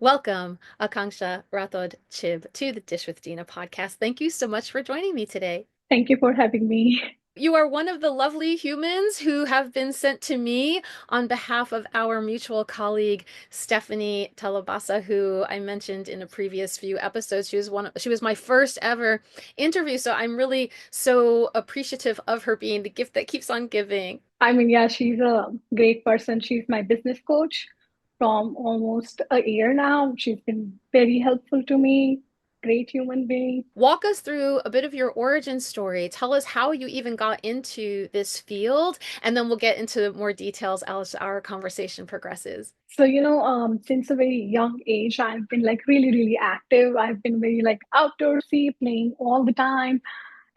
Welcome, Akanksha Rathod Chib, to the Dish with Dina podcast. Thank you so much for joining me today. Thank you for having me. You are one of the lovely humans who have been sent to me on behalf of our mutual colleague Stephanie Talabasa, who I mentioned in a previous few episodes. She was my first ever interview, so I'm really so appreciative of her being the gift that keeps on giving. Yeah, she's a great person. She's my business coach from almost a year now. She's been very helpful to me, great human being. Walk us through a bit of your origin story. Tell us how you even got into this field, and then we'll get into more details as our conversation progresses. Since a very young age, I've been like really, really active. I've been very like outdoorsy, playing all the time.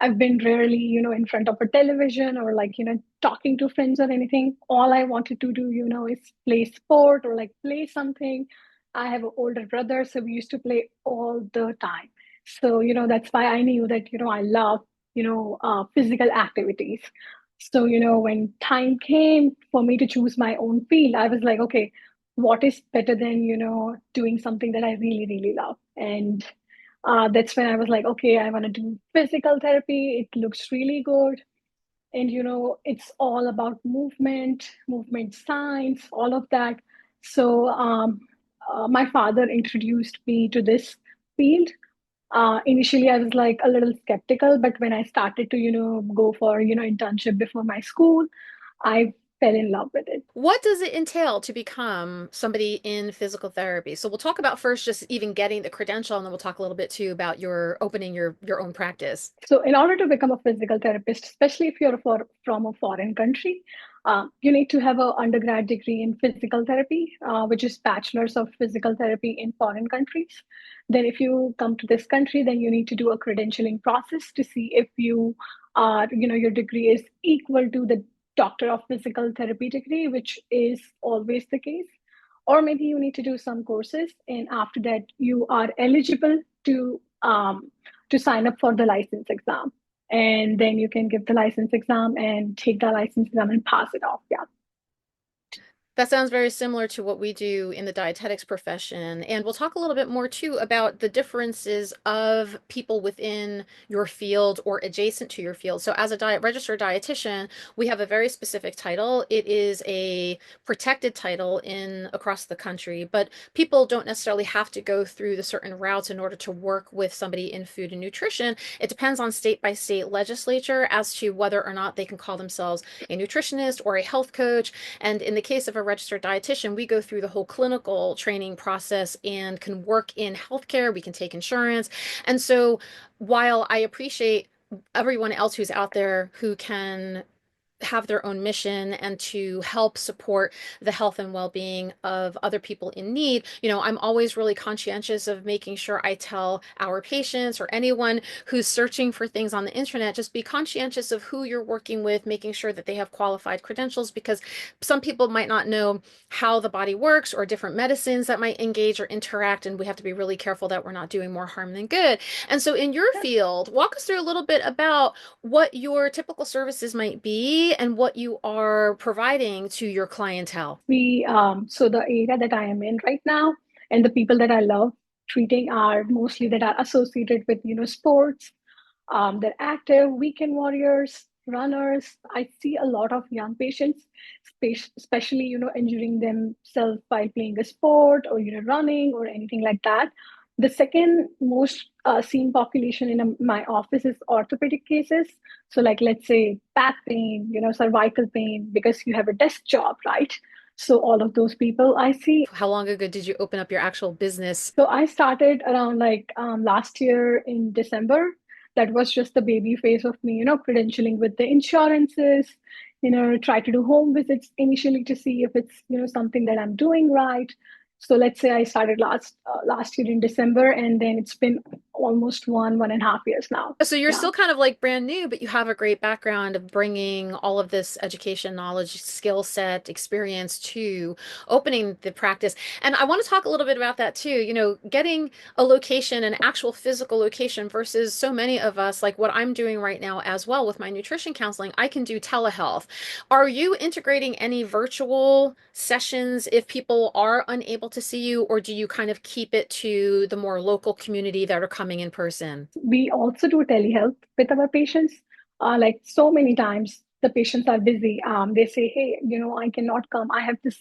I've been rarely, in front of a television or like, talking to friends or anything. All I wanted to do, is play sport or like play something. I have an older brother, so we used to play all the time. So, that's why I knew that, I love, physical activities. So, when time came for me to choose my own field, I was like, okay, what is better than, doing something that I really, really love? And that's when I was like, okay, I want to do physical therapy. It looks really good. And, it's all about movement science, all of that. So my father introduced me to this field. Initially, I was like a little skeptical, but when I started to, go for, internship before my school, I fell in love with it. What does it entail to become somebody in physical therapy? So we'll talk about first just even getting the credential, and then we'll talk a little bit too about your opening your own practice. So, in order to become a physical therapist, especially if you're from a foreign country, you need to have an undergrad degree in physical therapy, which is bachelor's of physical therapy in foreign countries. Then, if you come to this country, then you need to do a credentialing process to see if your degree is equal to the doctor of physical therapy degree, which is always the case. Or maybe you need to do some courses, and after that, you are eligible to sign up for the license exam. And then you can give the license exam and take the license exam and pass it off. Yeah. That sounds very similar to what we do in the dietetics profession. And we'll talk a little bit more too about the differences of people within your field or adjacent to your field. So, as a registered dietitian, we have a very specific title. It is a protected title in across the country, but people don't necessarily have to go through the certain routes in order to work with somebody in food and nutrition. It depends on state by state legislature as to whether or not they can call themselves a nutritionist or a health coach. And in the case of a registered dietitian, we go through the whole clinical training process and can work in healthcare. We can take insurance. And so while I appreciate everyone else who's out there who can have their own mission and to help support the health and well-being of other people in need, I'm always really conscientious of making sure I tell our patients or anyone who's searching for things on the internet, just be conscientious of who you're working with, making sure that they have qualified credentials, because some people might not know how the body works or different medicines that might engage or interact, and we have to be really careful that we're not doing more harm than good. And so in your field, walk us through a little bit about what your typical services might be and what you are providing to your clientele. So the area that I am in right now and the people that I love treating are mostly that are associated with, sports. They're active, weekend warriors, runners. I see a lot of young patients, especially, injuring themselves while playing a sport or, running or anything like that. The second most seen population in my office is orthopedic cases. So, like, let's say back pain, cervical pain, because you have a desk job, right? So, all of those people I see. How long ago did you open up your actual business? So I started around like last year in December. That was just the baby phase of me, credentialing with the insurances, try to do home visits initially to see if it's, something that I'm doing right. So let's say I started last year in December, and then it's been almost 1.5 years now. So you're Yeah. still kind of like brand new, but you have a great background of bringing all of this education, knowledge, skill set, experience to opening the practice. And I want to talk a little bit about that too. Getting a location, an actual physical location versus so many of us, like what I'm doing right now as well with my nutrition counseling, I can do telehealth. Are you integrating any virtual sessions if people are unable to see you, or do you kind of keep it to the more local community that are coming in person? We also do telehealth with our patients. Like so many times, the patients are busy. They say, "Hey, I cannot come. I have this,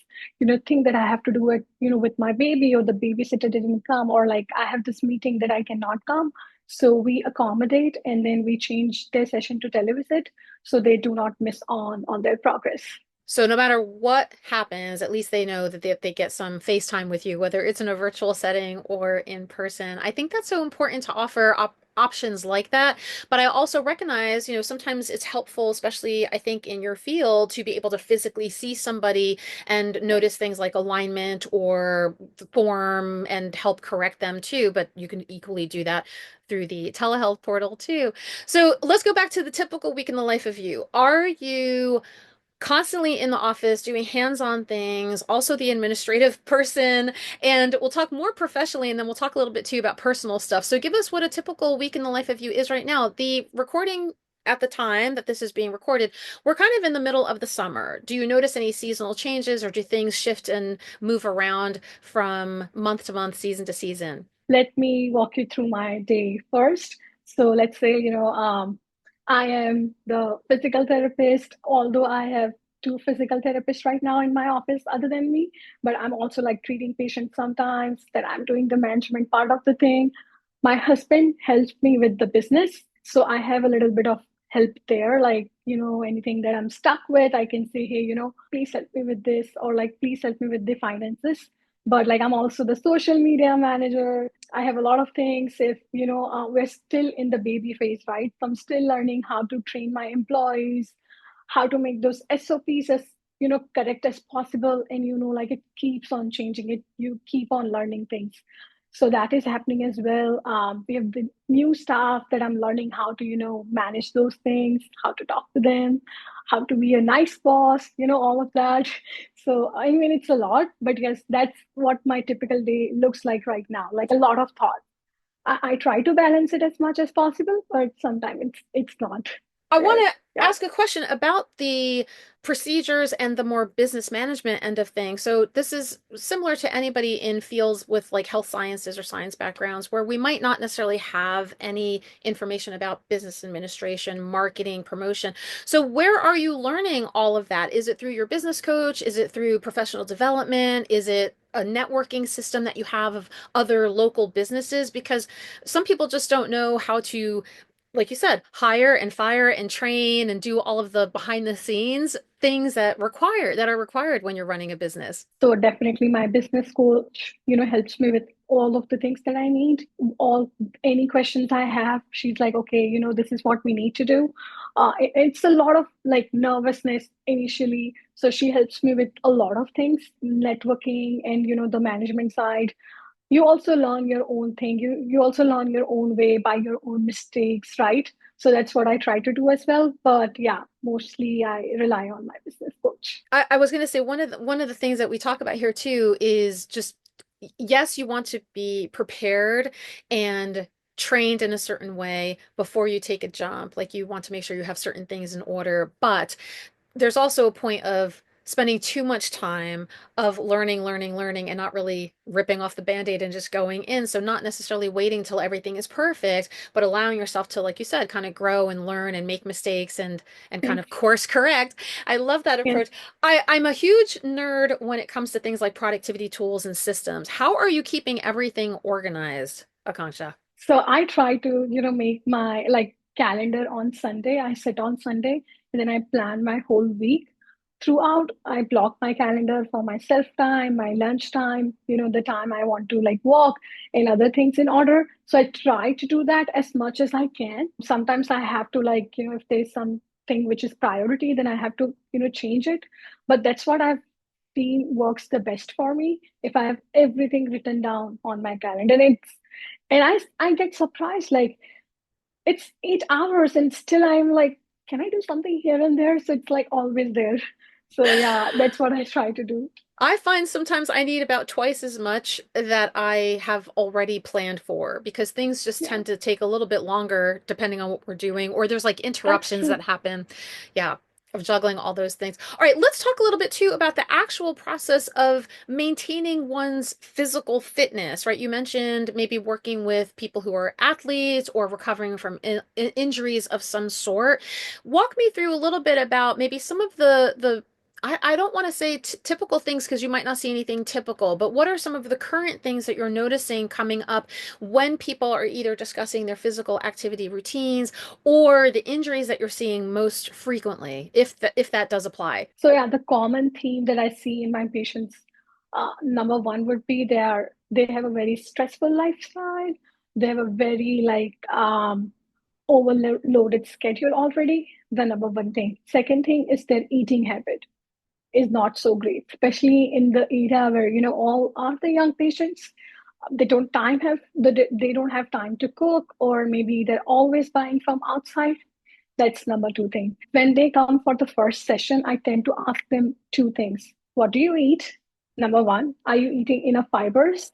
thing that I have to do it, with my baby, or the babysitter didn't come, or like I have this meeting that I cannot come." So we accommodate, and then we change their session to televisit, so they do not miss on their progress. So no matter what happens, at least they know that they get some FaceTime with you, whether it's in a virtual setting or in person. I think that's so important to offer options like that. But I also recognize, sometimes it's helpful, especially I think in your field, to be able to physically see somebody and Right. notice things like alignment or form and help correct them too. But you can equally do that through the telehealth portal too. So let's go back to the typical week in the life of you. Are you constantly in the office doing hands-on things, also the administrative person, and we'll talk more professionally and then we'll talk a little bit too about personal stuff. So give us what a typical week in the life of you is right now. The recording at the time that this is being recorded, we're kind of in the middle of the summer. Do you notice any seasonal changes or do things shift and move around from month to month, season to season? Let me walk you through my day first. So let's say, I am the physical therapist, although I have two physical therapists right now in my office other than me, but I'm also like treating patients sometimes, that I'm doing the management part of the thing. My husband helps me with the business. So I have a little bit of help there, like, anything that I'm stuck with, I can say, hey, please help me with this, or like, please help me with the finances. But like, I'm also the social media manager. I have a lot of things. If we're still in the baby phase, right? So I'm still learning how to train my employees, how to make those SOPs as correct as possible. And like, it keeps on changing. It You keep on learning things. So that is happening as well. We have the new staff that I'm learning how to manage those things, how to talk to them, how to be a nice boss, all of that. So, I mean, it's a lot, but yes, that's what my typical day looks like right now. Like, a lot of thought. I try to balance it as much as possible, but sometimes it's not I there. want to Yeah. ask a question about the procedures and the more business management end of things. So this is similar to anybody in fields with like health sciences or science backgrounds where we might not necessarily have any information about business administration, marketing, promotion. So where are you learning all of that? Is it through your business coach? Is it through professional development? Is it a networking system that you have of other local businesses? Because some people just don't know how to, like you said, hire and fire and train and do all of the behind the scenes things that are required when you're running a business. So definitely my business coach, helps me with all of the things that I need. All Any questions I have, she's like, okay, this is what we need to do. It's a lot of like nervousness initially. So she helps me with a lot of things, networking and the management side. You also learn your own thing. You also learn your own way by your own mistakes, right? So that's what I try to do as well. But yeah, mostly I rely on my business coach. I was going to say one of the things that we talk about here too is just yes, you want to be prepared and trained in a certain way before you take a jump. Like you want to make sure you have certain things in order, but there's also a point of spending too much time of learning, and not really ripping off the band-aid and just going in. So not necessarily waiting till everything is perfect, but allowing yourself to, like you said, kind of grow and learn and make mistakes and kind Yes. of course correct. I love that Yes. approach. I'm a huge nerd when it comes to things like productivity tools and systems. How are you keeping everything organized, Akanksha? So I try to, make my like calendar on Sunday. I sit on Sunday and then I plan my whole week. Throughout, I block my calendar for my self time, my lunch time, the time I want to like walk and other things in order. So I try to do that as much as I can. Sometimes I have to like, if there's something which is priority, then I have to, change it. But that's what I've seen works the best for me if I have everything written down on my calendar. And And I get surprised, like it's 8 hours and still I'm like, can I do something here and there? So it's like always there. So yeah, that's what I try to do. I find sometimes I need about twice as much that I have already planned for because things just Yeah, tend to take a little bit longer depending on what we're doing, or there's like that's interruptions that true. happen. Yeah, of juggling all those things. All right, let's talk a little bit too about the actual process of maintaining one's physical fitness, right? You mentioned maybe working with people who are athletes or recovering from injuries of some sort. Walk me through a little bit about maybe some of the I don't want to say typical things because you might not see anything typical, but what are some of the current things that you're noticing coming up when people are either discussing their physical activity routines or the injuries that you're seeing most frequently, if that does apply? So yeah, the common theme that I see in my patients, number one would be they have a very stressful lifestyle. They have a very overloaded schedule already. The number one thing. Second thing is their eating habit is not so great, especially in the era where all are the young patients. They don't have time to cook, or maybe they're always buying from outside. That's number two thing. When they come for the first session, I tend to ask them two things. What do you eat? Number one, are you eating enough fibers?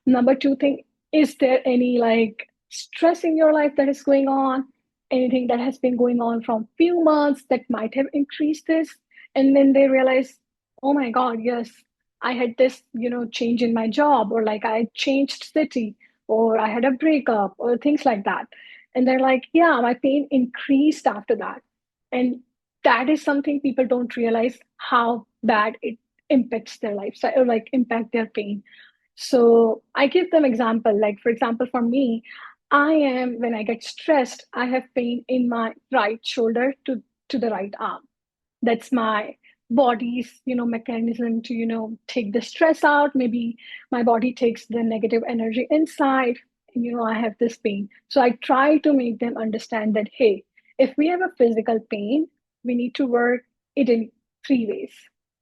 Number two thing, is there any like stress in your life that is going on? Anything that has been going on from few months that might have increased this? And then they realize, oh my God, yes, I had this, change in my job, or like I changed city, or I had a breakup, or things like that. And they're like, yeah, my pain increased after that. And that is something people don't realize how bad it impacts their lifestyle, or like impact their pain. So I give them example. Like for example, for me, when I get stressed, I have pain in my right shoulder to the right arm. That's my body's mechanism to take the stress out. Maybe my body takes the negative energy inside, and I have this pain. So I try to make them understand that, hey, if we have a physical pain, we need to work it in three ways.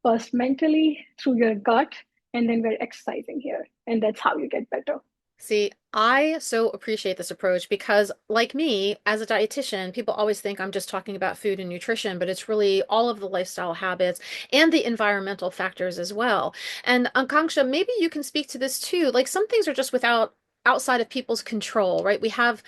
First, mentally through your gut, and then we're exercising here, and that's how you get better. See, I so appreciate this approach because, like me, as a dietitian, people always think I'm just talking about food and nutrition, but it's really all of the lifestyle habits and the environmental factors as well. And Akanksha, maybe you can speak to this too. Like some things are just without outside of people's control, right? We have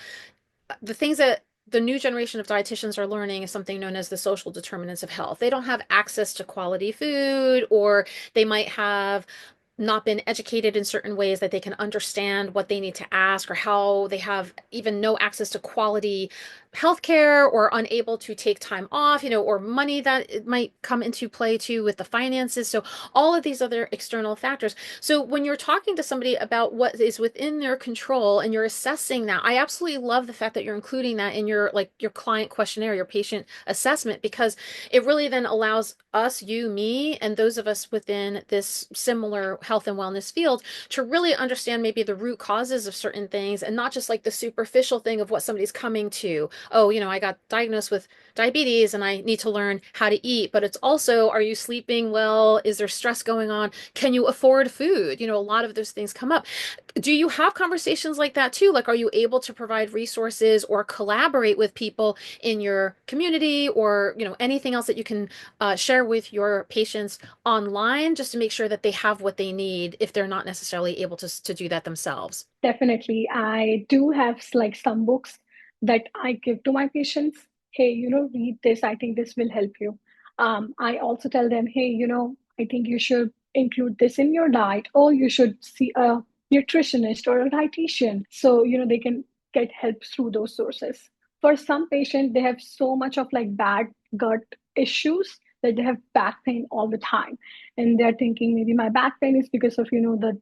the things that the new generation of dietitians are learning is something known as the social determinants of health. They don't have access to quality food, or they might have not been educated in certain ways that they can understand what they need to ask, or how they have even no access to quality healthcare, or unable to take time off, or money that it might come into play too with the finances. So all of these other external factors. So when you're talking to somebody about what is within their control and you're assessing that, I absolutely love the fact that you're including that in your client questionnaire, your patient assessment, because it really then allows us, you, me, and those of us within this similar health and wellness field to really understand maybe the root causes of certain things, and not just like the superficial thing of what somebody's coming to. Oh, I got diagnosed with diabetes and I need to learn how to eat. But it's also, are you sleeping well? Is there stress going on? Can you afford food? A lot of those things come up. Do you have conversations like that too? Like, are you able to provide resources or collaborate with people in your community, or, anything else that you can share with your patients online, just to make sure that they have what they need if they're not necessarily able to do that themselves? Definitely. I do have like some books that I give to my patients. Hey, read this. I think this will help you. I also tell them, hey, I think you should include this in your diet, or you should see a nutritionist or a dietitian. So, they can get help through those sources. For some patients, they have so much of like bad gut issues that they have back pain all the time. And they're thinking maybe my back pain is because of, the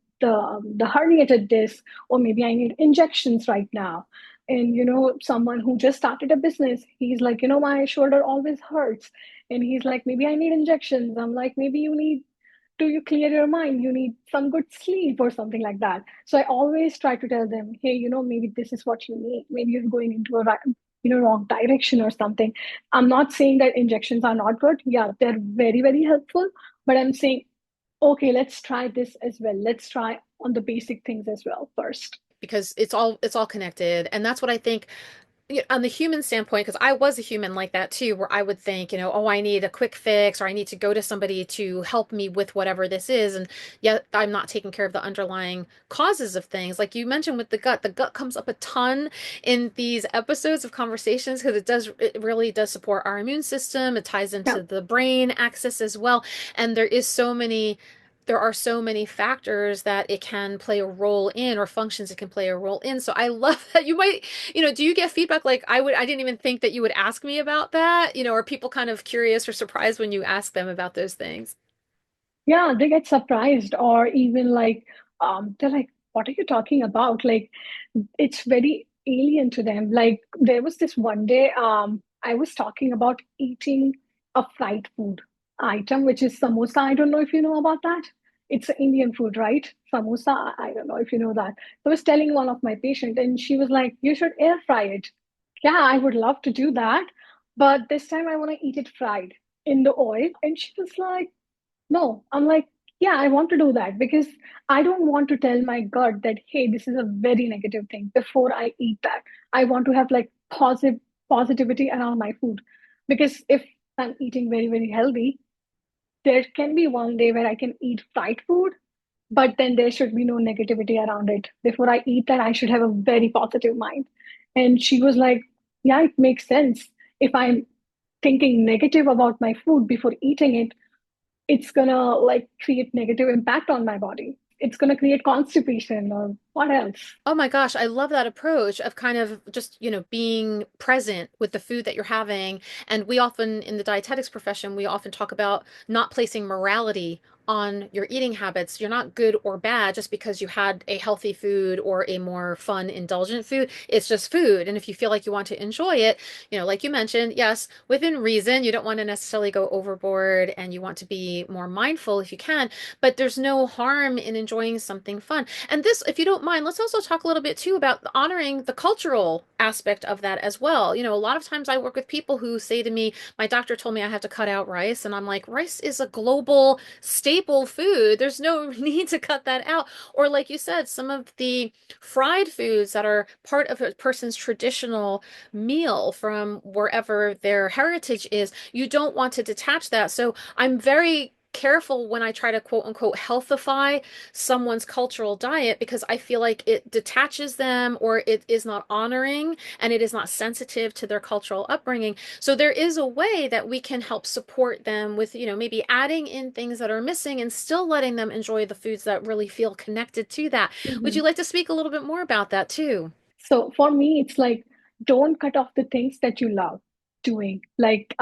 herniated disc, or maybe I need injections right now. And someone who just started a business, he's like, my shoulder always hurts, and he's like, maybe I need injections. I'm like, maybe you clear your mind, you need some good sleep or something like that. So I always try to tell them, hey, maybe this is what you need. Maybe you're going into a wrong direction or something. I'm not saying that injections are not good. Yeah, they're very, very helpful. But I'm saying, okay, let's try this as well. Let's try on the basic things as well first. because it's all connected. And that's what I think on the human standpoint, because I was a human like that too, where I would think, oh, I need a quick fix, or I need to go to somebody to help me with whatever this is. And yet I'm not taking care of the underlying causes of things. Like you mentioned with the gut comes up a ton in these episodes of conversations because it really does support our immune system. It ties Yeah. into the brain axis as well. And there are so many factors that it can play a role in, or functions it can play a role in. So I love that you might, do you get feedback like I didn't even think that you would ask me about that? Are people kind of curious or surprised when you ask them about those things? Yeah, they get surprised, or even like, they're like, what are you talking about? Like, it's very alien to them. Like, there was this one day, I was talking about eating a fried food item, which is samosa. I don't know if you know about that. It's Indian food, right? Samosa. I don't know if you know that. I was telling one of my patients, and she was like, you should air fry it. Yeah, I would love to do that. But this time I want to eat it fried in the oil. And she was like, no, I'm like, yeah, I want to do that because I don't want to tell my gut that, hey, this is a very negative thing before I eat that. I want to have like positivity around my food. Because if I'm eating very, very healthy, there can be one day where I can eat fried food, but then there should be no negativity around it. Before I eat that, I should have a very positive mind. And she was like, yeah, it makes sense. If I'm thinking negative about my food before eating it, it's gonna like create negative impact on my body. It's gonna create constipation or what else? Oh my gosh, I love that approach of kind of just, being present with the food that you're having. And we often, in the dietetics profession, we often talk about not placing morality on your eating habits. You're not good or bad just because you had a healthy food or a more fun, indulgent food. It's just food. And if you feel like you want to enjoy it, like you mentioned, yes, within reason, you don't want to necessarily go overboard and you want to be more mindful if you can, but there's no harm in enjoying something fun. And this, if you don't mind, let's also talk a little bit too about honoring the cultural aspect of that as well. A lot of times I work with people who say to me, my doctor told me I have to cut out rice. And I'm like, rice is a global staple food. There's no need to cut that out. Or, like you said, some of the fried foods that are part of a person's traditional meal from wherever their heritage is, you don't want to detach that. So I'm very careful when I try to quote unquote healthify someone's cultural diet because I feel like it detaches them or it is not honoring and it is not sensitive to their cultural upbringing. So there is a way that we can help support them with, maybe adding in things that are missing and still letting them enjoy the foods that really feel connected to that. Would you Mhm. like to speak a little bit more about that too? So for me, it's like don't cut off the things that you love doing. Like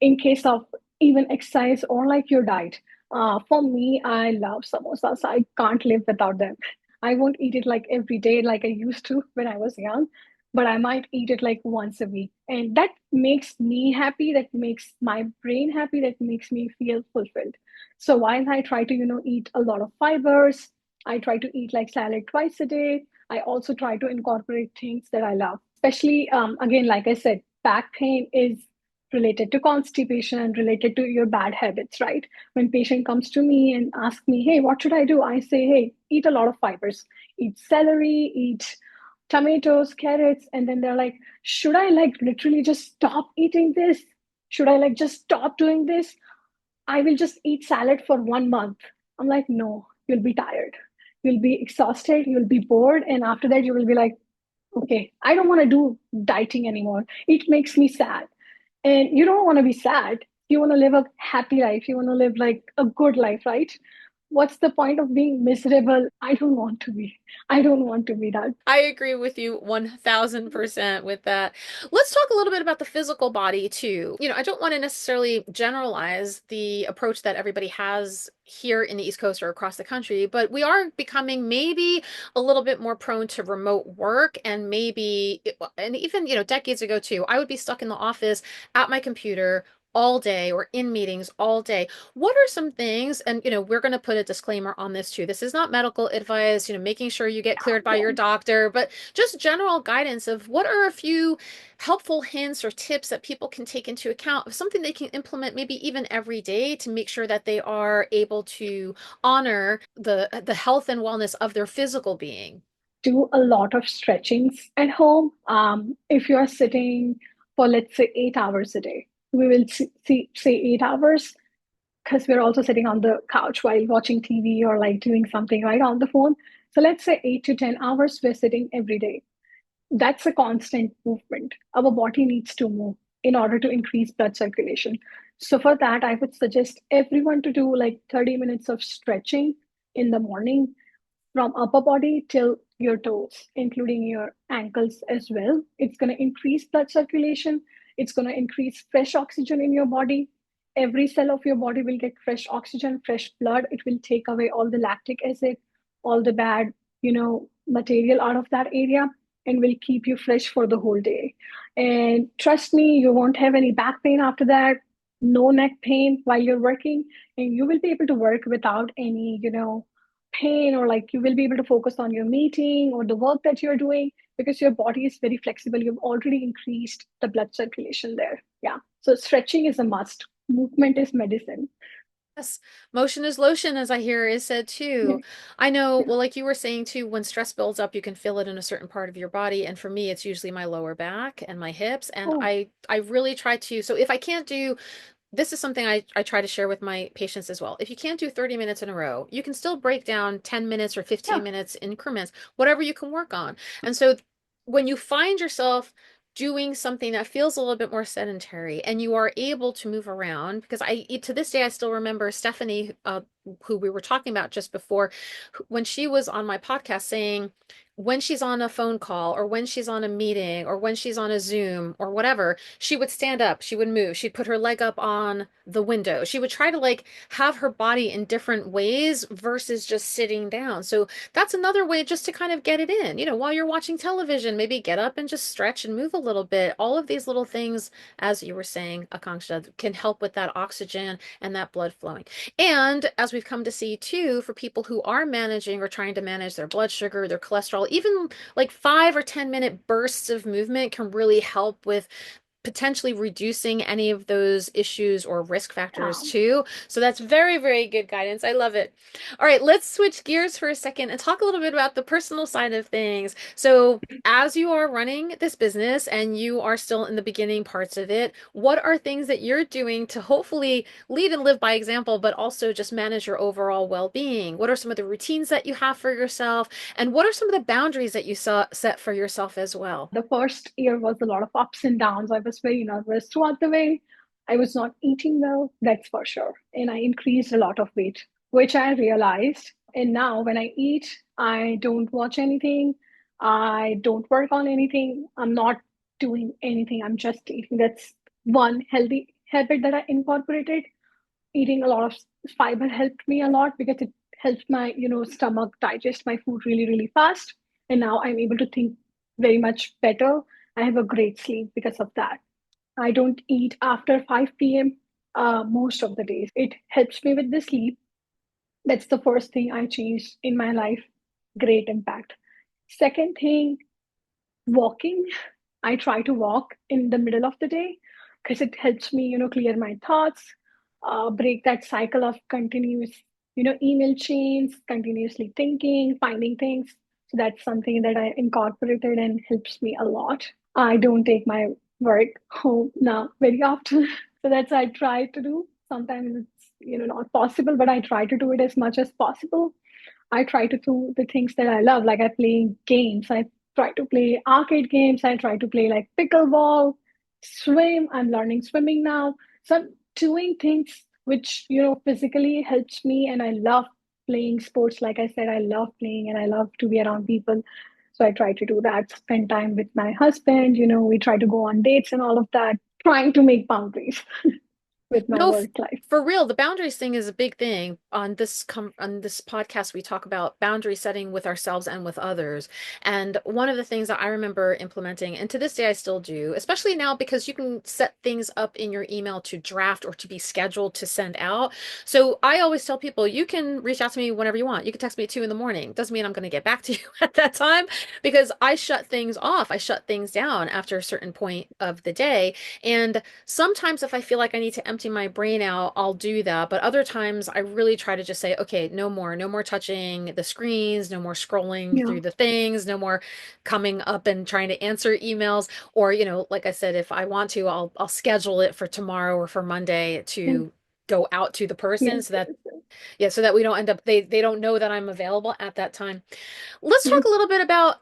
in case of even exercise or like your diet. For me, I love samosas. I can't live without them. I won't eat it like every day like I used to when I was young, but I might eat it like once a week. And that makes me happy. That makes my brain happy. That makes me feel fulfilled. So while I try to, eat a lot of fibers, I try to eat like salad twice a day. I also try to incorporate things that I love, especially again, like I said, back pain is related to constipation and related to your bad habits, right? When patient comes to me and asks me, hey, what should I do? I say, hey, eat a lot of fibers, eat celery, eat tomatoes, carrots, and then they're like, should I like literally just stop eating this? Should I like just stop doing this? I will just eat salad for 1 month. I'm like, no, you'll be tired. You'll be exhausted. You'll be bored. And after that, you will be like, okay, I don't want to do dieting anymore. It makes me sad. And you don't want to be sad. You want to live a happy life. You want to live like a good life, right? What's the point of being miserable? I don't want to be. I don't want to be that. I agree with you 1000% with that. Let's talk a little bit about the physical body too. I don't want to necessarily generalize the approach that everybody has here in the East Coast or across the country, but we are becoming maybe a little bit more prone to remote work and and even, decades ago too, I would be stuck in the office at my computer all day or in meetings all day. What are some things, and we're going to put a disclaimer on this too. This is not medical advice, making sure you get cleared by Yeah. your doctor, but just general guidance of what are a few helpful hints or tips that people can take into account, something they can implement maybe even every day to make sure that they are able to honor the health and wellness of their physical being. do a lot of stretchings at home. If you are sitting for, let's say, 8 hours a day, we will say 8 hours because we're also sitting on the couch while watching TV or like doing something right on the phone. So let's say 8 to 10 hours we're sitting every day. That's a constant movement. Our body needs to move in order to increase blood circulation. So, for that, I would suggest everyone to do like 30 minutes of stretching in the morning from upper body till your toes, including your ankles as well. It's going to increase blood circulation. It's going to increase fresh oxygen in your body. Every cell of your body will get fresh oxygen, fresh blood. It will take away all the lactic acid, all the bad, material out of that area and will keep you fresh for the whole day. And trust me, you won't have any back pain after that, no neck pain while you're working, and you will be able to work without any, pain, or like you will be able to focus on your meeting or the work that you're doing because your body is very flexible. You've already increased the blood circulation there. Yeah. So stretching is a must. Movement is medicine. Yes, motion is lotion, as I hear is said Yeah. too. I know, well, like you were saying too, when stress builds up, you can feel it in a certain part of your body. And for me, it's usually my lower back and my hips. And Oh, I really try to, so if I can't do, this is something I try to share with my patients as well. If you can't do 30 minutes in a row, you can still break down 10 minutes or 15 yeah. minutes increments, whatever you can work on. And so when you find yourself doing something that feels a little bit more sedentary and you are able to move around, because I, to this day, I still remember Stephanie, who we were talking about just before, when she was on my podcast saying, when she's on a phone call or when she's on a meeting or when she's on a Zoom or whatever, she would stand up, she would move, she'd put her leg up on the window. She would try to like have her body in different ways versus just sitting down. So that's another way just to kind of get it in. While you're watching television, maybe get up and just stretch and move a little bit. All of these little things, as you were saying, Akanksha, can help with that oxygen and that blood flowing. And as we've come to see too, for people who are managing or trying to manage their blood sugar, their cholesterol, even like 5 or 10 minute bursts of movement can really help with potentially reducing any of those issues or risk factors Um, too. So that's very, very good guidance. I love it. All right, let's switch gears for a second and talk a little bit about the personal side of things. So, as you are running this business and you are still in the beginning parts of it, what are things that you're doing to hopefully lead and live by example, but also just manage your overall well-being? What are some of the routines that you have for yourself? And what are some of the boundaries that you set for yourself as well? the first year was a lot of ups and downs. I was very nervous throughout the way. I was not eating well, that's for sure. And I increased a lot of weight, which I realized. And now when I eat, I don't watch anything. I don't work on anything. I'm not doing anything. I'm just eating. That's one healthy habit that I incorporated. Eating a lot of fiber helped me a lot because it helps my stomach digest my food really really fast, and now I'm able to think very much better. I have a great sleep because of that. I don't eat after 5 p.m. Most of the days. It helps me with the sleep. That's the first thing I changed in my life. Great impact. Second thing, walking. I try to walk in the middle of the day because it helps me, clear my thoughts, break that cycle of continuous, email chains, continuously thinking, finding things. So that's something that I incorporated and helps me a lot. I don't take my work home now very often. So that's I try to do. Sometimes it's, not possible, but I try to do it as much as possible. I try to do the things that I love. Like I play games. I try to play arcade games. I try to play like pickleball, swim. I'm learning swimming now. So I'm doing things which, physically helps me. And I love playing sports. Like I said, I love playing and I love to be around people. So I try to do that, spend time with my husband. We try to go on dates and all of that, trying to make boundaries with my No, work life. for real, the boundaries thing is a big thing. On this podcast, we talk about boundary setting with ourselves and with others. And one of the things that I remember implementing, and to this day I still do, especially now because you can set things up in your email to draft or to be scheduled to send out. So I always tell people you can reach out to me whenever you want. You can text me at 2 in the morning. Doesn't mean I'm going to get back to you at that time because I shut things off. I shut things down after a certain point of the day. And sometimes if I feel like I need to empty empty my brain out, I'll do that. But other times I really try to just say, okay, no more touching the screens, no more scrolling Yeah. through the things, no more coming up and trying to answer emails. Or, like I said, if I want to, I'll schedule it for tomorrow or for Monday And to go out to the person yes, so that yes, yes. yeah, so that we don't end up they don't know that I'm available at that time. Let's Yes. talk a little bit about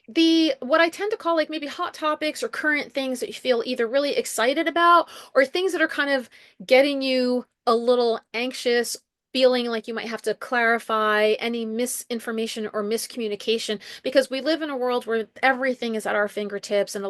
the what I tend to call like maybe hot topics or current things that you feel either really excited about or things that are kind of getting you a little anxious, feeling like you might have to clarify any misinformation or miscommunication because we live in a world where everything is at our fingertips and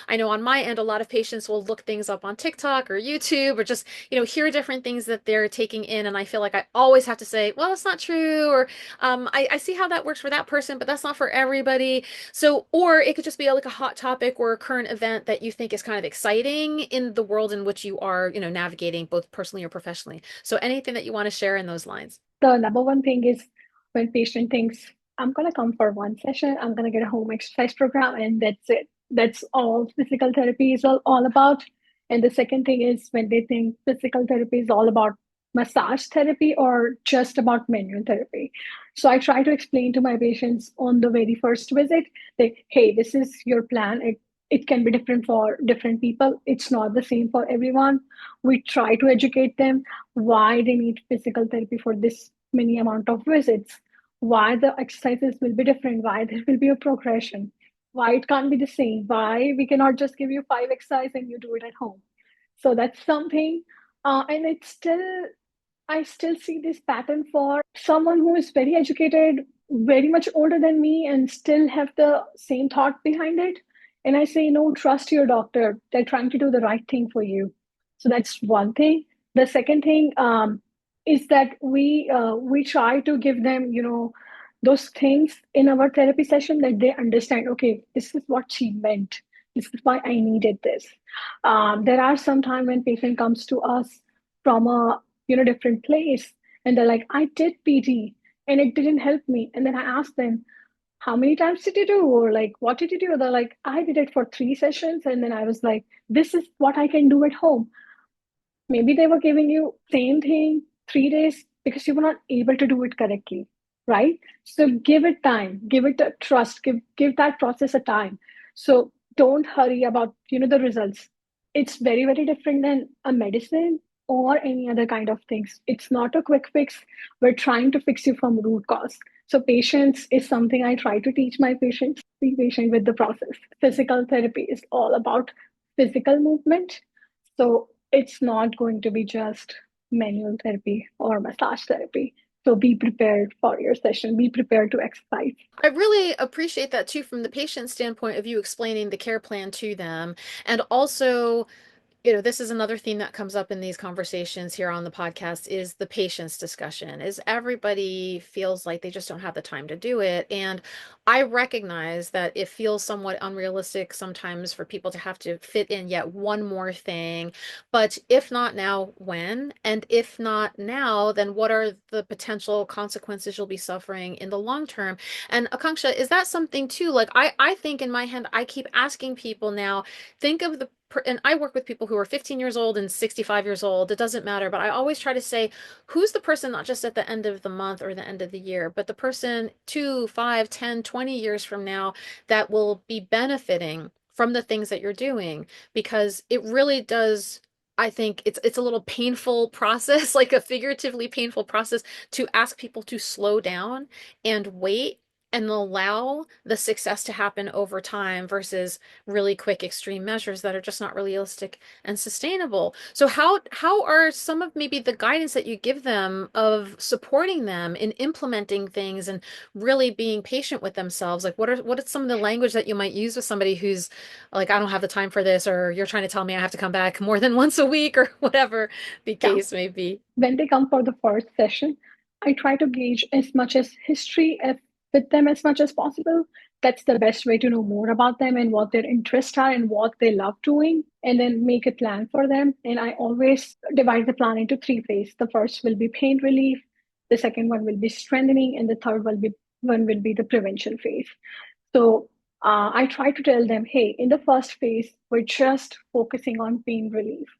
I know on my end a lot of patients will look things up on TikTok or YouTube or just, hear different things that they're taking in and I feel like I always have to say, well, it's not true or I see how that works for that person, but that's not for everybody. So, or it could just be like a hot topic or a current event that you think is kind of exciting in the world in which you are, navigating both personally or professionally. So anything that you want to share in those lines. The number one thing is when patient thinks, I'm gonna come for one session, I'm gonna get a home exercise program, and that's it. That's all physical therapy is all about. And the second thing is when they think physical therapy is all about massage therapy or just about manual therapy. So I try to explain to my patients on the very first visit that, hey, this is your plan. It can be different for different people. It's not the same for everyone. We try to educate them why they need physical therapy for this many amount of visits, why the exercises will be different, why there will be a progression, why it can't be the same, why we cannot just give you five exercises and you do it at home. So that's something, and it's still I still see this pattern for someone who is very educated, very much older than me, and still have the same thought behind it. And I say, no, trust your doctor. They're trying to do the right thing for you. So that's one thing. The second thing is that we try to give them, those things in our therapy session that they understand. Okay, this is what she meant. This is why I needed this. There are some time when patient comes to us from a different place and they're like, I did PT and it didn't help me. And then I asked them, how many times did you do, or like what did you do? They're like, I did it for 3 sessions. And then I was like, this is what I can do at home. Maybe they were giving you same thing 3 days because you were not able to do it correctly, right? So give it time, give it a trust, give that process a time. So don't hurry about the results. It's very very different than a medicine or any other kind of things. It's not a quick fix. We're trying to fix you from root cause. So patience is something I try to teach my patients. Be patient with the process. Physical therapy is all about physical movement. So it's not going to be just manual therapy or massage therapy. So be prepared for your session, be prepared to exercise. I really appreciate that too from the patient standpoint of you explaining the care plan to them and also this is another theme that comes up in these conversations here on the podcast is the patience discussion is everybody feels like they just don't have the time to do it. And I recognize that it feels somewhat unrealistic sometimes for people to have to fit in yet one more thing. But if not now, when? And if not now, then what are the potential consequences you'll be suffering in the long term? And Akanksha, is that something too? Like I think in my head, I keep asking people now, think of and I work with people who are 15 years old and 65 years old. It doesn't matter, but I always try to say, who's the person not just at the end of the month or the end of the year, but the person 2, 5, 10, 20 years from now that will be benefiting from the things that you're doing because it really does. I think it's a little painful process, like a figuratively painful process to ask people to slow down and wait and allow the success to happen over time versus really quick extreme measures that are just not realistic and sustainable. So how are some of maybe the guidance that you give them of supporting them in implementing things and really being patient with themselves? Like what are some of the language that you might use with somebody who's like, I don't have the time for this, or you're trying to tell me I have to come back more than once a week or whatever the Yeah. case may be. When they come for the first session, I try to gauge as much as history with them as much as possible. That's the best way to know more about them and what their interests are and what they love doing, and then make a plan for them. And I always divide the plan into three phases. The first will be pain relief, the second one will be strengthening, and the third one will be the prevention phase. So I try to tell them, hey, in the first phase, we're just focusing on pain relief.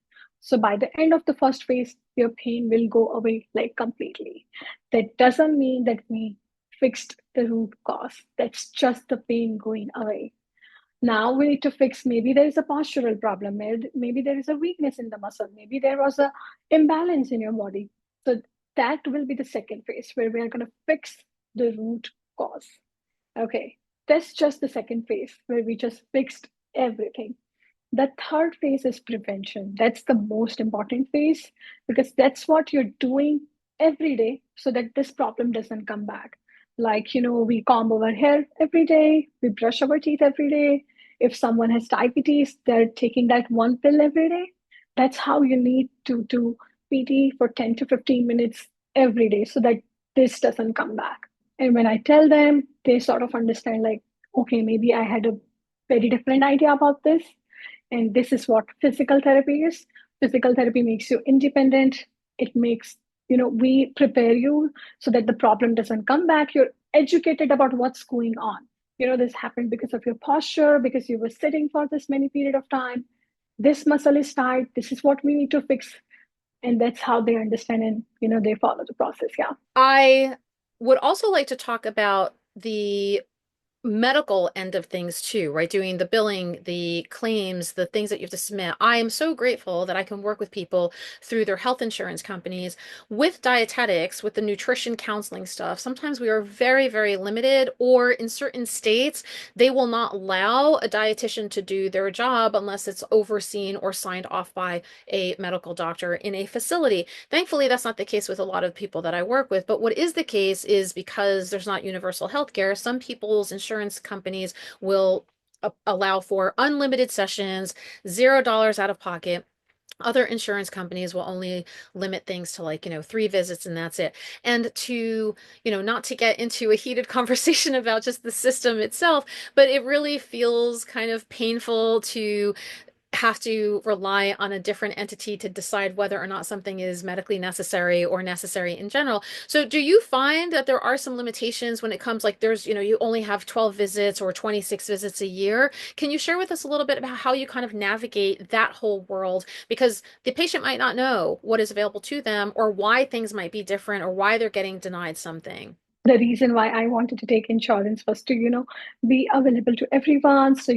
So by the end of the first phase, your pain will go away like completely. That doesn't mean that we fixed the root cause. That's just the pain going away. Now we need to fix, maybe there is a postural problem, maybe there is a weakness in the muscle, maybe there was a imbalance in your body. So that will be the second phase where we are going to fix the root cause. Okay, that's just the second phase where we just fixed everything. The third phase is prevention. That's the most important phase because that's what you're doing every day so that this problem doesn't come back. Like, we comb our hair every day, we brush our teeth every day. If someone has diabetes, they're taking that one pill every day. That's how you need to do PT for 10 to 15 minutes every day so that this doesn't come back. And when I tell them, they sort of understand, like, okay, maybe I had a very different idea about this, and this is what physical therapy is. Physical therapy makes you independent. It makes, we prepare you so that the problem doesn't come back. You're educated about what's going on. This happened because of your posture, because you were sitting for this many period of time. This muscle is tight. This is what we need to fix. And that's how they understand, and, they follow the process. Yeah. I would also like to talk about the medical end of things too, right? Doing the billing, the claims, the things that you have to submit. I am so grateful that I can work with people through their health insurance companies with dietetics, with the nutrition counseling stuff. Sometimes we are very, very limited, or in certain states, they will not allow a dietitian to do their job unless it's overseen or signed off by a medical doctor in a facility. Thankfully, that's not the case with a lot of people that I work with. But what is the case is, because there's not universal health care, some people's insurance companies will allow for unlimited sessions, $0 out of pocket. Other insurance companies will only limit things to, like, 3 visits and that's it. And to, not to get into a heated conversation about just the system itself, but it really feels kind of painful to have to rely on a different entity to decide whether or not something is medically necessary or necessary in general. So do you find that there are some limitations when it comes, like, there's, you only have 12 visits or 26 visits a year? Can you share with us a little bit about how you kind of navigate that whole world? Because the patient might not know what is available to them, or why things might be different, or why they're getting denied something. The reason why I wanted to take insurance was to, be available to everyone. So,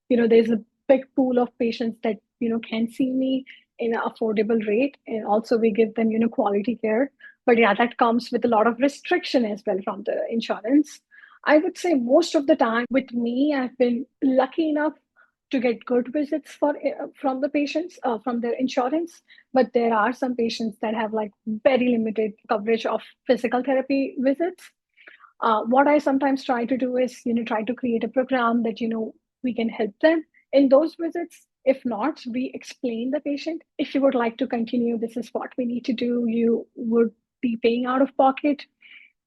there's a big pool of patients that, can see me in an affordable rate. And also we give them, quality care. But yeah, that comes with a lot of restriction as well from the insurance. I would say most of the time with me, I've been lucky enough to get good visits from the patients from their insurance, but there are some patients that have like very limited coverage of physical therapy visits. What I sometimes try to do is, try to create a program that, we can help them in those visits. If not, we explain the patient, if you would like to continue, this is what we need to do. You would be paying out of pocket,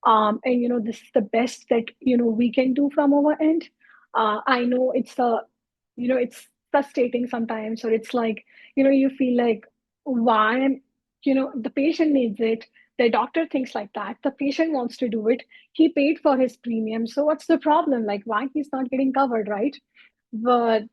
and this is the best that we can do from our end. I know it's frustrating sometimes, or it's like, you feel like, why, the patient needs it, the doctor thinks like that, the patient wants to do it, he paid for his premium, so what's the problem, like why he's not getting covered, right? But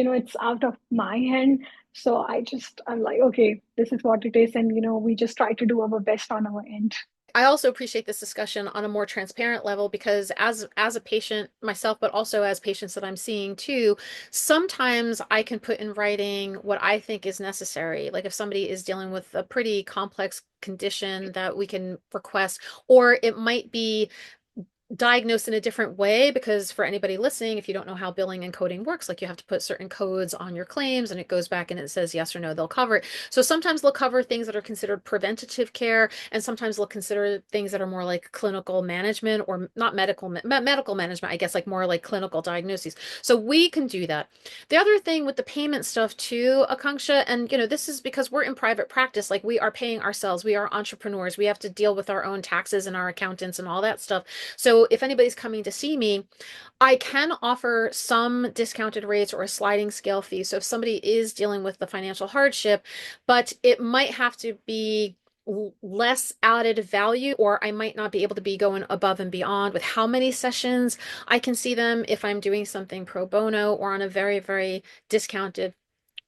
it's out of my hand. So I'm like, okay, this is what it is, and we just try to do our best on our end. I also appreciate this discussion on a more transparent level, because as a patient myself, but also as patients that I'm seeing too, sometimes I can put in writing what I think is necessary. Like if somebody is dealing with a pretty complex condition that we can request, or it might be diagnosed in a different way, because for anybody listening, if you don't know how billing and coding works, like you have to put certain codes on your claims and it goes back and it says yes or no, they'll cover it. So sometimes they'll cover things that are considered preventative care, and sometimes they'll consider things that are more like clinical management, or not medical management, I guess, like more like clinical diagnoses. So we can do that. The other thing with the payment stuff too, Akanksha, and this is because we're in private practice, like we are paying ourselves, we are entrepreneurs, we have to deal with our own taxes and our accountants and all that stuff. So if anybody's coming to see me, I can offer some discounted rates or a sliding scale fee. So if somebody is dealing with the financial hardship, but it might have to be less added value, or I might not be able to be going above and beyond with how many sessions I can see them if I'm doing something pro bono or on a very, very discounted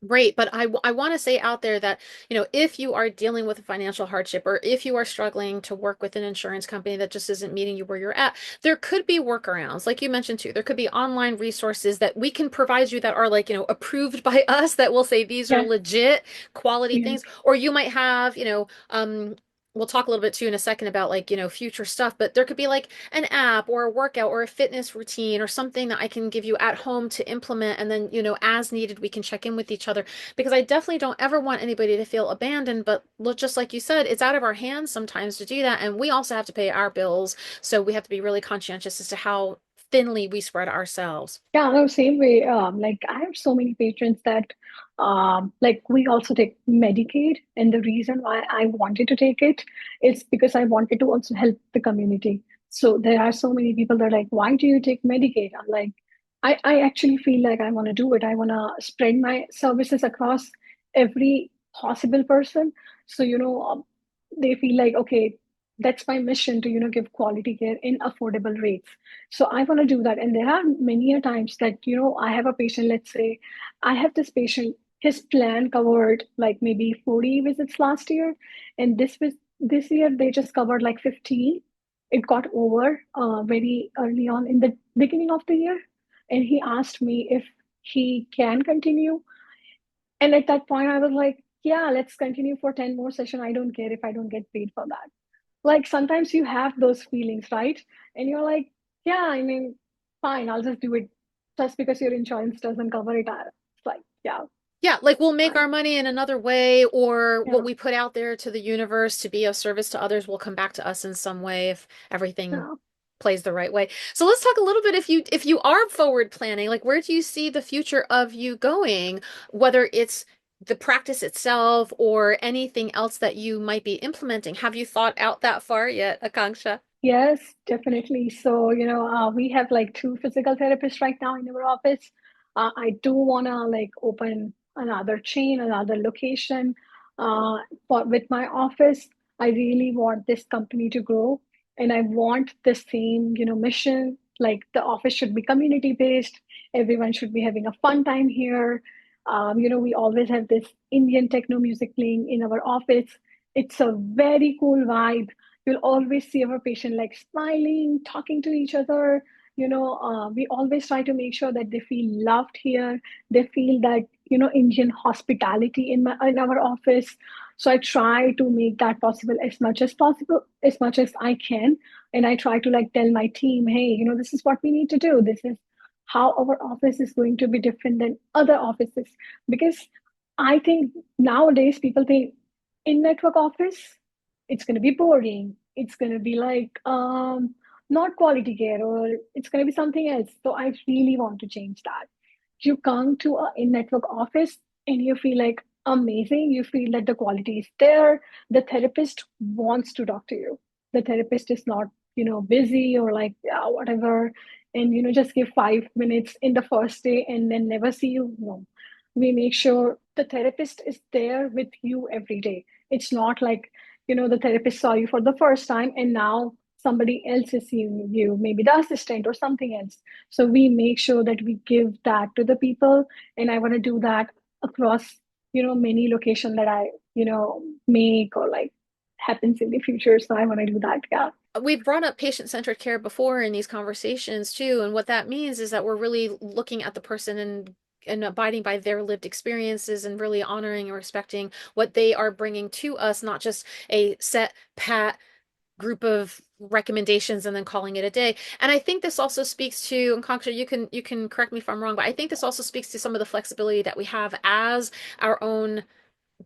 Right, but I want to say out there that, if you are dealing with a financial hardship or if you are struggling to work with an insurance company that just isn't meeting you where you're at, there could be workarounds. Like you mentioned too, there could be online resources that we can provide you that are like, approved by us that will say these are Yes, legit quality yes. things. Or you might have, we'll talk a little bit too in a second about like, future stuff, but there could be like an app or a workout or a fitness routine or something that I can give you at home to implement. And then, as needed, we can check in with each other because I definitely don't ever want anybody to feel abandoned. But look, just like you said, it's out of our hands sometimes to do that. And we also have to pay our bills. So we have to be really conscientious as to how thinly we spread ourselves. Yeah, no, same way. Like I have so many patrons that, like we also take Medicaid, and the reason why I wanted to take it is because I wanted to also help the community. So there are so many people that are like, why do you take Medicaid? I'm like, I actually feel like I want to do it. I want to spread my services across every possible person. So, they feel like, okay, that's my mission to, give quality care in affordable rates. So I want to do that. And there are many a times that, I have a patient, let's say I have this patient, his plan covered like maybe 40 visits last year. And this year they just covered like 15. It got over very early on in the beginning of the year. And he asked me if he can continue. And at that point I was like, yeah, let's continue for 10 more sessions. I don't care if I don't get paid for that. Like sometimes you have those feelings, right? And you're like, yeah, I mean, fine, I'll just do it just because your insurance doesn't cover it. It's like, yeah, Yeah, like we'll make fine. our money in another way, or what Yeah, we put out there to the universe to be of service to others will come back to us in some way if everything yeah. plays the right way. So let's talk a little bit if you are forward planning, like where do you see the future of you going, whether it's the practice itself or anything else that you might be implementing. Have you thought out that far yet, Akanksha? Yes, definitely. So, we have like two physical therapists right now in our office. I do want to like open another chain, another location for with my office. I really want this company to grow, and I want the same, mission. Like the office should be community based. Everyone should be having a fun time here. We always have this Indian techno music playing in our office. It's a very cool vibe. You'll always see our patient like smiling, talking to each other. We always try to make sure that they feel loved here. They feel that, Indian hospitality in our office. So I try to make that possible, as much as I can. And I try to like tell my team, hey, this is what we need to do. This is how our office is going to be different than other offices. Because I think nowadays people think in network office, it's going to be boring. It's going to be like not quality care, or it's going to be something else. So I really want to change that. You come to a in-network office and you feel like amazing. You feel that the quality is there. The therapist wants to talk to you. The therapist is not, busy or like, yeah, whatever. And, just give 5 minutes in the first day and then never see you. No, we make sure the therapist is there with you every day. It's not like, the therapist saw you for the first time and now somebody else is seeing you, maybe the assistant or something else. So we make sure that we give that to the people. And I want to do that across, many locations that I, make or like happens in the future. So I want to do that. Yeah. We've brought up patient-centered care before in these conversations too, and what that means is that we're really looking at the person and abiding by their lived experiences and really honoring and respecting what they are bringing to us, not just a set pat group of recommendations and then calling it a day. And I think this also speaks to, and Conksha, you can correct me if I'm wrong, but I think this also speaks to some of the flexibility that we have as our own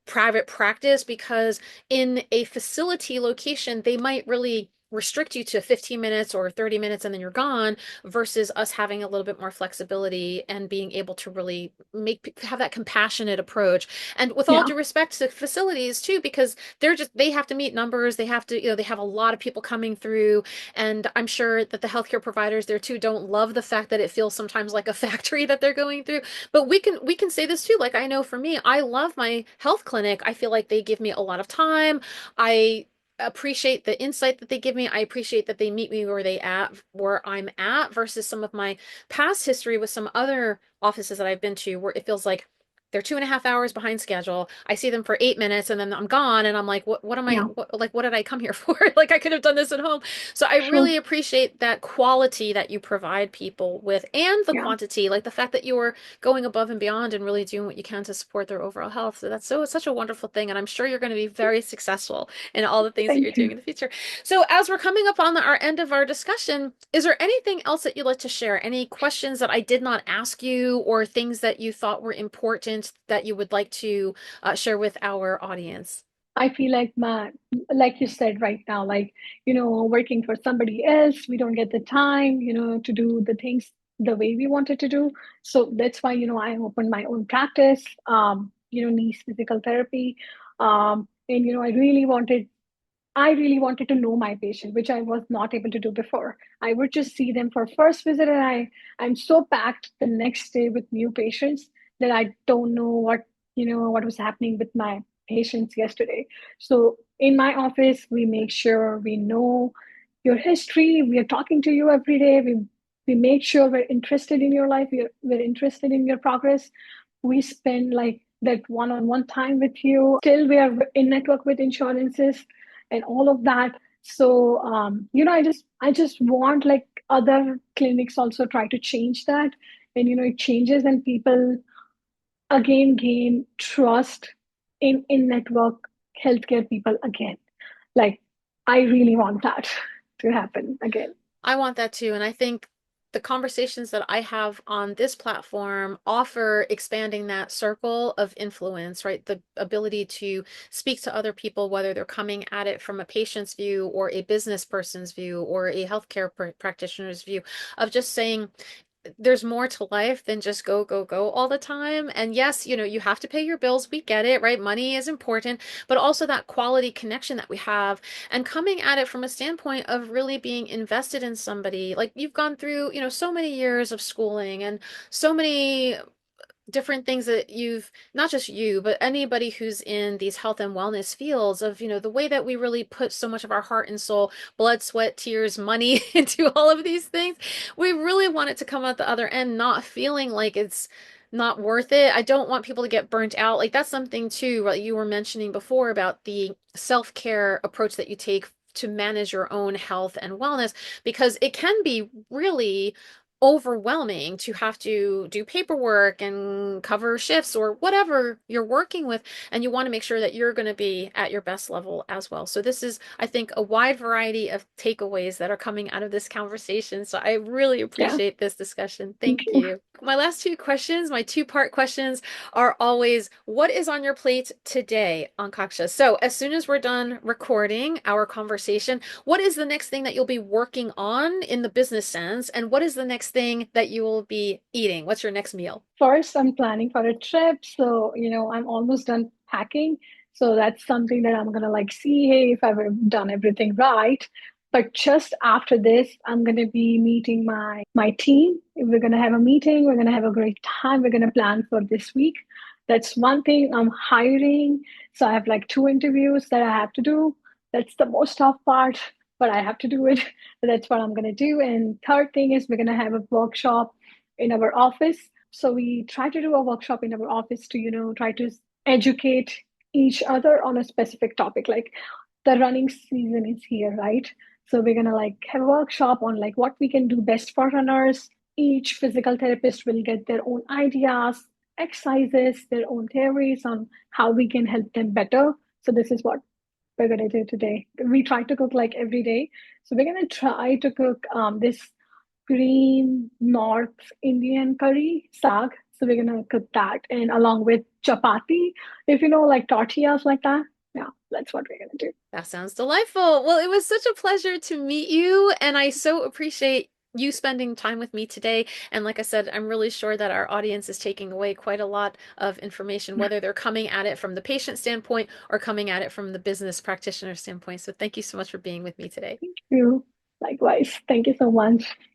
private practice, because in a facility location, they might really restrict you to 15 minutes or 30 minutes and then you're gone, versus us having a little bit more flexibility and being able to really have that compassionate approach. And with all Yeah. due respect to facilities too, because they have to meet numbers, they have to, they have a lot of people coming through, and I'm sure that the healthcare providers there too don't love the fact that it feels sometimes like a factory that they're going through. But we can say this too. Like I know for me, I love my health clinic. I feel like they give me a lot of time. I appreciate the insight that they give me. I appreciate that they meet me where I'm at versus some of my past history with some other offices that I've been to where it feels like they're 2.5 hours behind schedule. I see them for 8 minutes and then I'm gone. And I'm like, what am I, Yeah, what did I come here for? Like I could have done this at home. So I true. really appreciate that quality that you provide people with and the Yeah, quantity, like the fact that you're going above and beyond and really doing what you can to support their overall health. So that's it's such a wonderful thing. And I'm sure you're going to be very successful in all the things that you're thank doing you. in the future. So as we're coming up on our end of our discussion, is there anything else that you'd like to share? Any questions that I did not ask you or things that you thought were important that you would like to share with our audience? I feel like like you said right now, like, working for somebody else, we don't get the time, to do the things the way we wanted to do. So that's why, I opened my own practice, niche physical therapy. And, I really wanted to know my patient, which I was not able to do before. I would just see them for first visit, and I'm so packed the next day with new patients that I don't know what was happening with my patients yesterday. So in my office, we make sure we know your history. We are talking to you every day. We make sure we're interested in your life. We're interested in your progress. We spend like that one-on-one time with you. Still, we are in network with insurances and all of that. So, I just want like other clinics also try to change that, and it changes, and people again gain trust in network healthcare people again. Like, I really want that to happen again. I want that too. And I think the conversations that I have on this platform offer expanding that circle of influence, right? The ability to speak to other people, whether they're coming at it from a patient's view or a business person's view or a healthcare practitioner's view, of just saying, there's more to life than just go, go, go all the time. And yes, you have to pay your bills. We get it, right? Money is important, but also that quality connection that we have and coming at it from a standpoint of really being invested in somebody. Like you've gone through, so many years of schooling and so many different things that you've not just you but anybody who's in these health and wellness fields of the way that we really put so much of our heart and soul, blood, sweat, tears, money into all of these things. We really want it to come out the other end not feeling like it's not worth it. I don't want people to get burnt out. Like that's something too, right? You were mentioning before about the self-care approach that you take to manage your own health and wellness, because it can be really overwhelming to have to do paperwork and cover shifts or whatever you're working with, and you want to make sure that you're going to be at your best level as well. So this is, I think, a wide variety of takeaways that are coming out of this conversation. So I really Yeah, appreciate this discussion. thank Thank you. you. My last two questions, my two-part questions, are always, what is on your plate today, Akanksha? So as soon as we're done recording our conversation, what is the next thing that you'll be working on in the business sense? And what is the next thing that you will be eating? What's your next meal? First, I'm planning for a trip, so I'm almost done packing. So that's something that I'm gonna like see, hey, if I've done everything right. But just after this, I'm gonna be meeting my team. We're gonna have a meeting. We're gonna have a great time. We're gonna plan for this week. That's one thing. I'm hiring, so I have like two interviews that I have to do. That's the most tough part, but I have to do it. So that's what I'm gonna do. And third thing is we're gonna have a workshop in our office. So we try to do a workshop in our office to, try to educate each other on a specific topic. Like the running season is here, right? So we're gonna like have a workshop on like what we can do best for runners. Each physical therapist will get their own ideas, exercises, their own theories on how we can help them better. So this is what we're gonna do today. We try to cook like every day. So we're gonna try to cook this green North Indian curry sag. So we're gonna cook that and along with chapati, if you know like tortillas like that. Yeah, that's what we're gonna do. That sounds delightful. Well, it was such a pleasure to meet you, and I so appreciate you spending time with me today. And like I said, I'm really sure that our audience is taking away quite a lot of information, whether they're coming at it from the patient standpoint or coming at it from the business practitioner standpoint. So thank you so much for being with me today. Thank you. Likewise. Thank you so much.